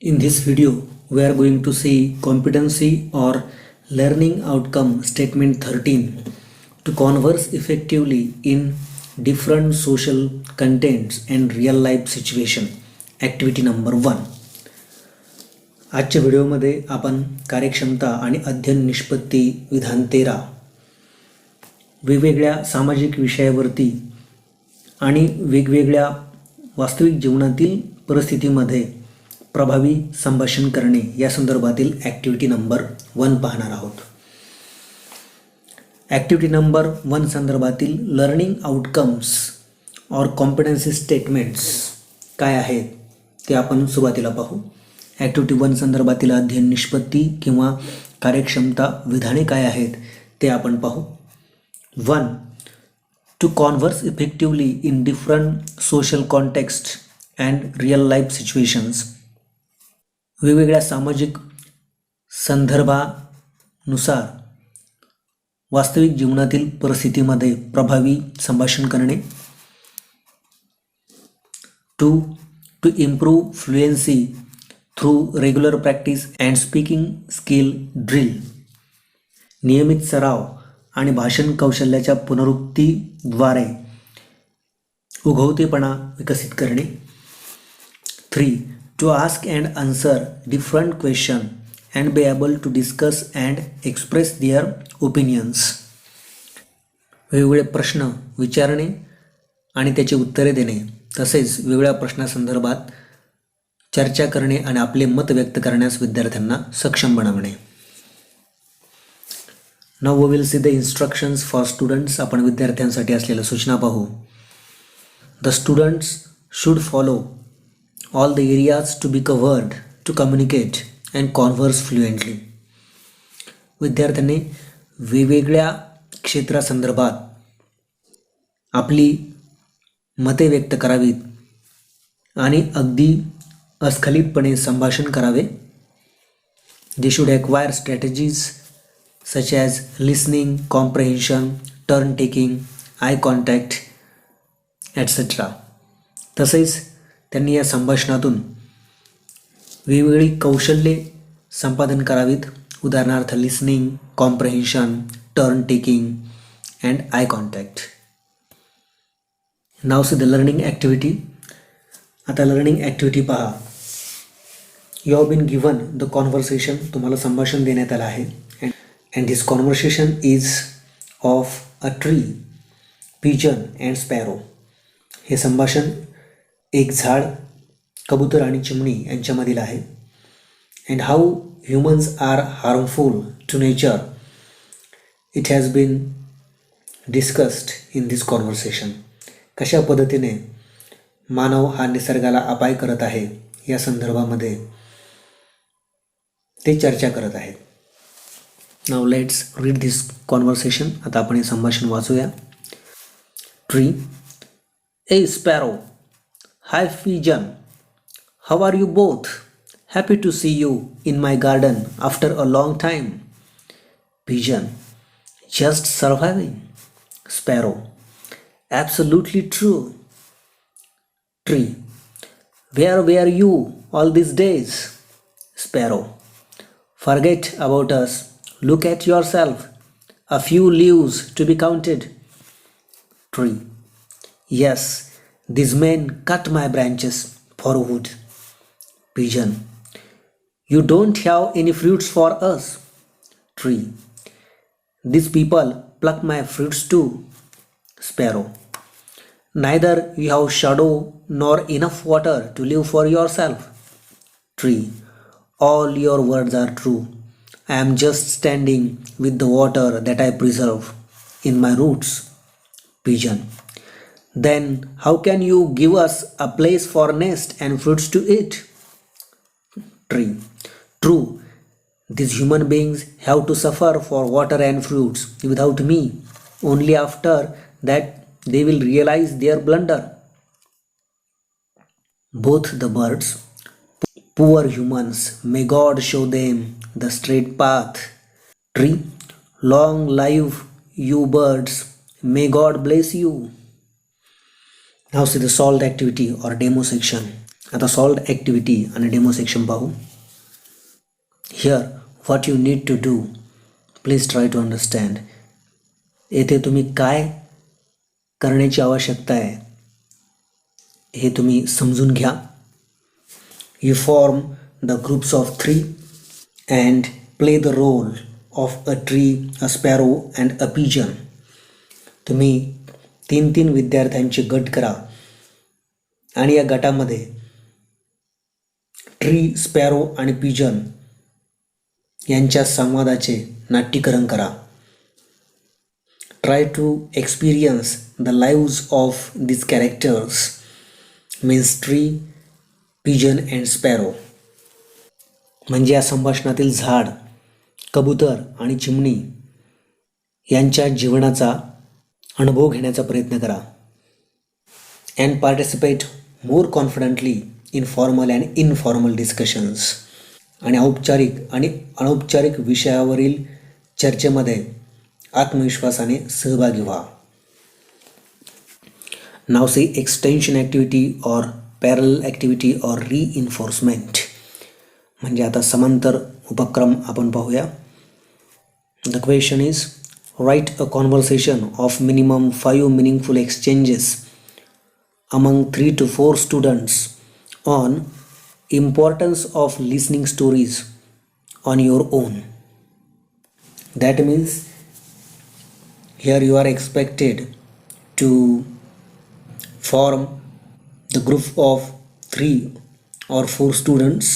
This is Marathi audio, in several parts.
In this video, we are going to see competency or learning outcome statement 13 to converse effectively in different social contents and real life situation. Activity number 1. आजच्या व्हिडिओमध्ये आपण कार्यक्षमता आणि अध्ययन निष्पत्ती विधान 13 वेगवेगळ्या सामाजिक विषयावरती आणि वेगवेगळ्या वास्तविक जीवनातील परिस्थितीमध्ये प्रभावी संभाषण करणे या संदर्भातील ॲक्टिव्हिटी नंबर 1 पाहणार आहोत. ॲक्टिव्हिटी नंबर 1 संदर्भातील लर्निंग आउटकम्स और कॉम्पिटन्सी स्टेटमेंट्स काय आहेत ते आपण सुरुवातीला पाहू. ॲक्टिव्हिटी 1 संदर्भातील अध्ययन निष्पत्ती किंवा कार्यक्षमता विधाने काय आहेत ते आपण पाहू. 1. To converse effectively in different social context and real life situations. वेगवेगळ्या सामाजिक संदर्भानुसार वास्तविक जीवनातील परिस्थितीमध्ये प्रभावी संभाषण करणे. 2. To improve fluency through regular practice and speaking skill drill. नियमित सराव आणि भाषण कौशल्याच्या पुनरुक्तीद्वारे उगवतेपणा विकसित करणे. 3. To ask and answer different questions and be able to discuss and express their opinions. वेगवेगळे प्रश्न विचारणे आणि त्याची उत्तरे देणे तसेच वेगवेगळ्या प्रश्नासंदर्भात चर्चा करणे आणि आपले मत व्यक्त करण्यास विद्यार्थ्यांना सक्षम बनवणे. Now we will see the instructions for students. आपण विद्यार्थ्यांसाठी असलेल्या सूचना पाहू. The students should follow all the areas to be covered to communicate and converse fluently. विद्यार्थ्यांनी वेगवेगळ्या क्षेत्रासंदर्भात आपली मते व्यक्त करावीत आणि अगदी अस्खलितपणे संभाषण करावे. They should acquire strategies such as listening, comprehension, turn taking, eye contact, etc. तसेच त्यांनी या संभाषणातून वेगवेगळी कौशल्ये संपादन करावीत. उदाहरणार्थ listening, comprehension, turn taking and eye contact. Now see the learning activity. आता लर्निंग ॲक्टिव्हिटी पहा. You have been given the conversation. तुम्हाला संभाषण देण्यात आलं आहे. And this conversation is of a tree, pigeon and sparrow. हे संभाषण एक झाड, कबूतर आणि चिमणी यांच्यामधील आहे. And how humans are harmful to nature. It has been discussed in this conversation. कशा पद्धतीने मानव हा निसर्गाला अपाय करत आहे या संदर्भामध्ये ते चर्चा करत आहेत. Now let's read this conversation. आता आपण हे संभाषण वाचूया. Tree. Hey sparrow. Hi pigeon. How are you both? Happy to see you in my garden after a long time. Pigeon. Just surviving. Sparrow. Absolutely true. Tree. Where were you all these days? Sparrow. Forget about us. Look at yourself. A few leaves to be counted. Tree. Yes, these men cut my branches for wood. Pigeon. You don't have any fruits for us. Tree. These people pluck my fruits too. Sparrow. Neither you have shadow nor enough water to live for yourself. Tree. All your words are true. I am just standing with the water that I preserve in my roots. Pigeon. Then how can you give us a place for nest and fruits to eat? Tree. True. These human beings have to suffer for water and fruits without me. Only after that they will realize their blunder. Both the birds. Poor humans, may God show them the straight path. Tree. Long live you birds, may God bless you. Now see the solved activity or demo section. आता सॉल्व्ड ॲक्टिव्हिटी आणि डेमो सेक्शन पाहू. Here what you need to do, please try to understand. येथे तुम्ही काय करण्याची आवश्यकता आहे हे तुम्ही समजून घ्या. You form the groups of 3 and play the role of a tree, a sparrow and a pigeon. तुम्ही 3 विद्यार्थ्यांचे गट करा आणि या गटामध्ये ट्री, स्पॅरो आणि पिजन यांच्या संवादाचे नाट्यीकरण करा. Try to experience the lives of these characters, means tree, pigeon and sparrow. म्हणजे या संभाषणातील झाड, कबूतर आणि चिमणी यांच्या जीवनाचा अनुभव घेण्याचा प्रयत्न करा. And participate more confidently in formal and informal discussions. आणि औपचारिक आणि अनौपचारिक विषयावरील चर्चेमध्ये आत्मविश्वासाने सहभागी व्हा. नाव सी एक्सटेन्शन ॲक्टिव्हिटी ऑर पॅरल ॲक्टिव्हिटी ऑर रीइन्फोर्समेंट. म्हणजे आता समांतर उपक्रम आपण पाहूया. The question is right a conversation of minimum 5 meaningful exchanges among 3 to 4 students on importance of listening stories on your own. That means here you are expected to form the group of 3 or 4 students.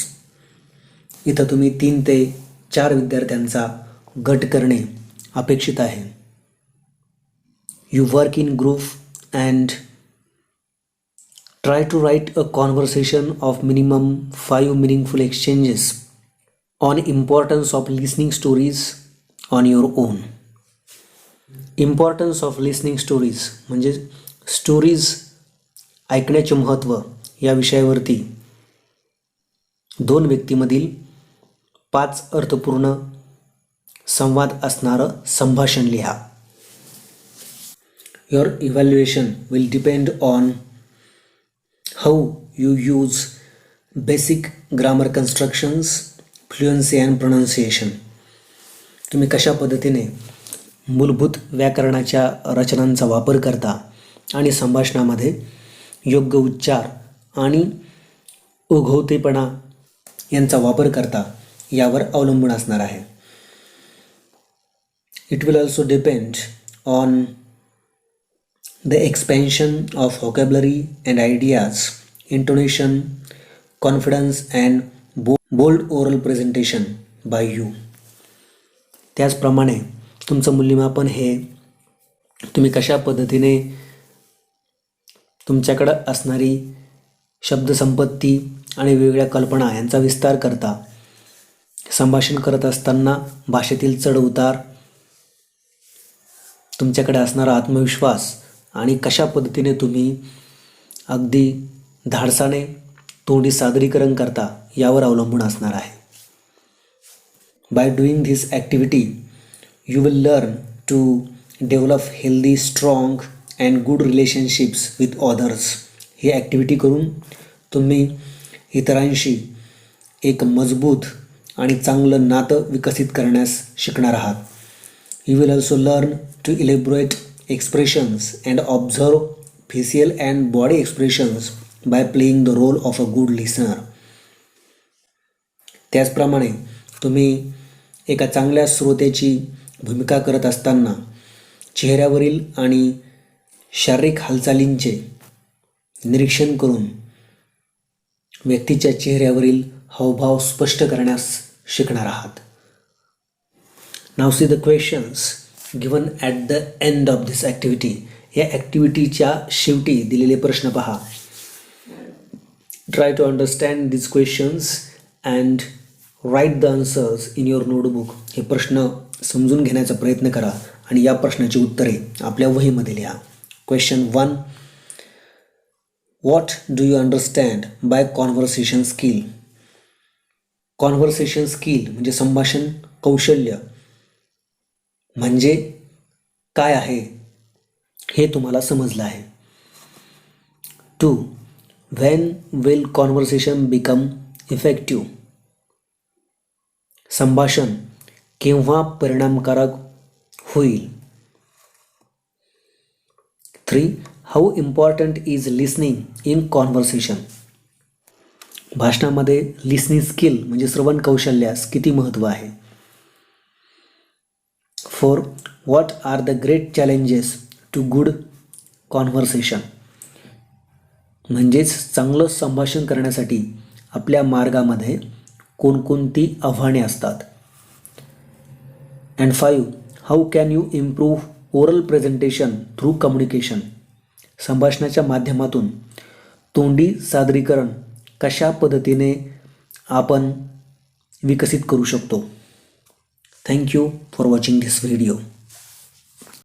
इथं तुम्ही 3 ते 4 विद्यार्थ्यांचा गट करणे अपेक्षित आहे. You work in group and try to write a conversation of minimum 5 meaningful exchanges on importance of listening stories on your own. Importance of listening stories म्हणजे स्टोरीज ऐकण्याचे महत्त्व या विषयावरती 2 व्यक्तीमधील 5 अर्थपूर्ण संवाद असणारं संभाषण लिहा. Your evaluation will depend on how you use basic grammar constructions, fluency and pronunciation. तुम्ही कशा पद्धतीने मूलभूत व्याकरणाच्या रचनांचा वापर करता आणि संभाषणामध्ये योग्य उच्चार आणि ओघवतेपणा यांचा वापर करता यावर अवलंबून असणार आहे. It will also depend on the expansion of vocabulary and ideas, intonation, confidence and bold oral presentation by you. त्याचप्रमाणे तुमचं मूल्यमापन हे तुम्ही कशा पद्धतीने तुमच्याकडं असणारी शब्दसंपत्ती आणि वेगवेगळ्या कल्पना यांचा विस्तार करता, संभाषण करत असताना भाषेतील चढ उतार, तुमच्याकडे असणारा आत्मविश्वास आणि कशा पद्धतीने तुम्ही अगदी धाडसाने तोंडी सादरीकरण करता यावर अवलंबून असणार आहे. By doing this activity you will learn to develop healthy, strong and good relationships with others. ही ॲक्टिव्हिटी करून तुम्ही इतरांशी एक मजबूत आणि चांगलं नातं विकसित करण्यास शिकणार आहात. You will also learn to elaborate expressions and observe facial and body expressions by playing the role of a good listener. त्याचप्रमाणे तुम्ही एका चांगल्या श्रोत्याची भूमिका करत असताना चेहऱ्यावरील आणि शारीरिक हालचालींचे निरीक्षण करून व्यक्तीच्या चेहऱ्यावरील हावभाव स्पष्ट करण्यास शिकणार आहात. Now see the questions given at the end of this activity. या ॲक्टिव्हिटीच्या शेवटी दिलेले प्रश्न पहा. Try to understand these questions and write the answers in your notebook. हे प्रश्न समजून घेण्याचा प्रयत्न करा आणि या प्रश्नाची उत्तरे आपल्या वहीमध्ये लिहा. Question 1. What do you understand by conversation skill? Conversation skill म्हणजे संभाषण कौशल्य म्हणजे काय आहे हे तुम्हाला समजलं आहे. 2. When will conversation become effective? संभाषण केव्हा परिणामकारक होईल? 3. How important is listening in conversation? भाषणामध्ये लिसनिंग स्किल म्हणजे श्रवण कौशल्यास किती महत्त्व आहे? 4. What are the great challenges to good conversation? म्हणजेच चांगलं संभाषण करण्यासाठी आपल्या मार्गामध्ये कोणकोणती आव्हाने असतात? And 5. How can you improve oral presentation through communication? संभाषणाच्या माध्यमातून तोंडी सादरीकरण कशा पद्धतीने आपण विकसित करू शकतो? Thank you for watching this video.